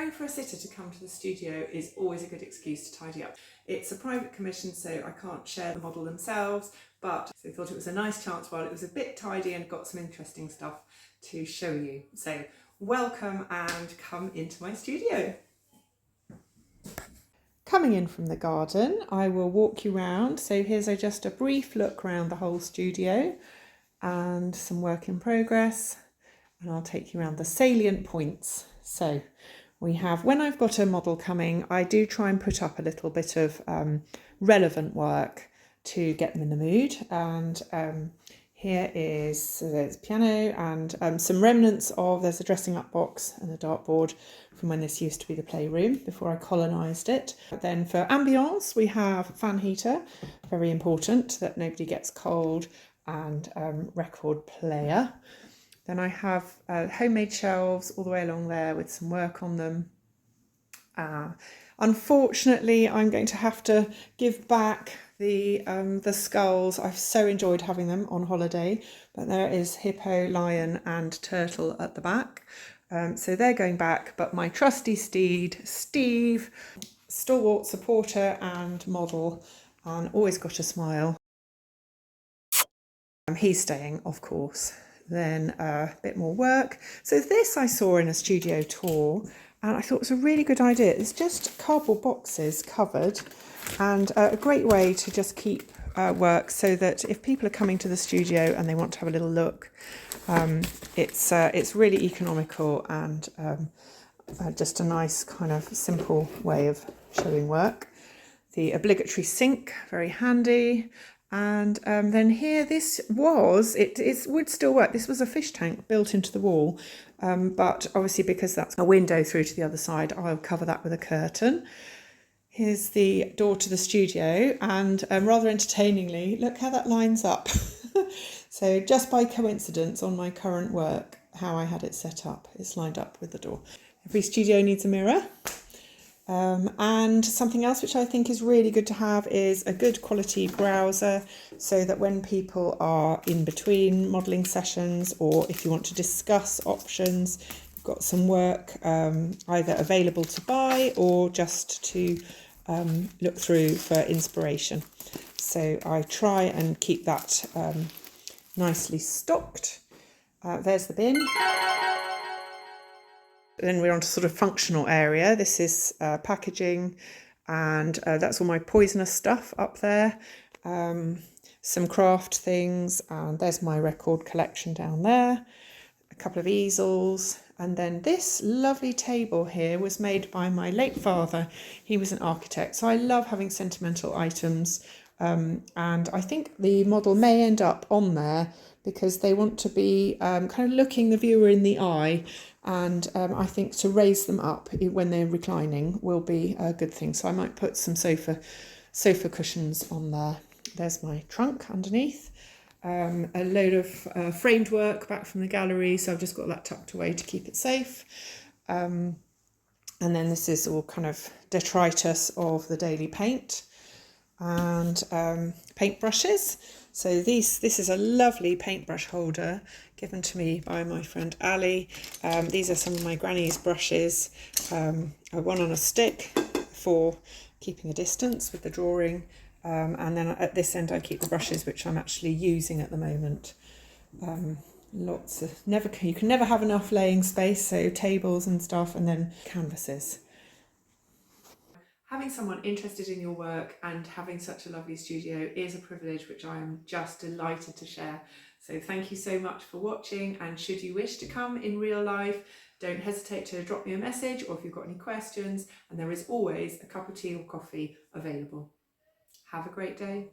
preparing for a sitter to come to the studio is always a good excuse to tidy up. It's a private commission, so I can't share the model themselves, but they thought it was a nice chance while it was a bit tidy and got some interesting stuff to show you. So welcome and come into my studio. Coming in from the garden, I will walk you round. So here's just a brief look around the whole studio and some work in progress. And I'll take you around the salient points. So we have, when I've got a model coming, I do try and put up a little bit of relevant work to get them in the mood. And here is, so there's piano and some remnants of, there's a dressing up box and a dartboard from when this used to be the playroom before I colonised it. Then for ambience, we have fan heater, very important that nobody gets cold, and record player. Then I have homemade shelves all the way along there with some work on them. Unfortunately, I'm going to have to give back the skulls. I've so enjoyed having them on holiday, but there is hippo, lion and turtle at the back. So they're going back, but my trusty steed, Steve, stalwart supporter and model, and always got a smile. He's staying, of course. Then a bit more work. So this I saw in a studio tour and I thought it was a really good idea. It's just cardboard boxes covered, and a great way to just keep work so that if people are coming to the studio and they want to have a little look, it's really economical and just a nice kind of simple way of showing work. The obligatory sink, very handy. And then here, this was, it would still work. This was a fish tank built into the wall, but obviously because that's a window through to the other side, I'll cover that with a curtain. Here's the door to the studio, and rather entertainingly, look how that lines up. So just by coincidence on my current work, how I had it set up, it's lined up with the door. Every studio needs a mirror. And something else which I think is really good to have is a good quality browser, so that when people are in between modelling sessions, or if you want to discuss options, you've got some work either available to buy or just to look through for inspiration. So I try and keep that nicely stocked. There's the bin. Then we're on to sort of functional area. This is packaging, and that's all my poisonous stuff up there. Some craft things, and there's my record collection down there. A couple of easels, and then this lovely table here was made by my late father. He was an architect, so I love having sentimental items. And I think the model may end up on there because they want to be kind of looking the viewer in the eye. And I think to raise them up when they're reclining will be a good thing. So I might put some sofa cushions on there. There's my trunk underneath. A load of framed work back from the gallery. So I've just got that tucked away to keep it safe. And then this is all kind of detritus of the daily paint. And paint brushes. So this is a lovely paintbrush holder given to me by my friend Ali. These are some of my granny's brushes. One on a stick for keeping a distance with the drawing. And then at this end I keep the brushes which I'm actually using at the moment. Lots of, you can never have enough laying space, so tables and stuff, and then canvases. Having someone interested in your work and having such a lovely studio is a privilege which I am just delighted to share. So thank you so much for watching, and should you wish to come in real life, don't hesitate to drop me a message, or if you've got any questions, and there is always a cup of tea or coffee available. Have a great day.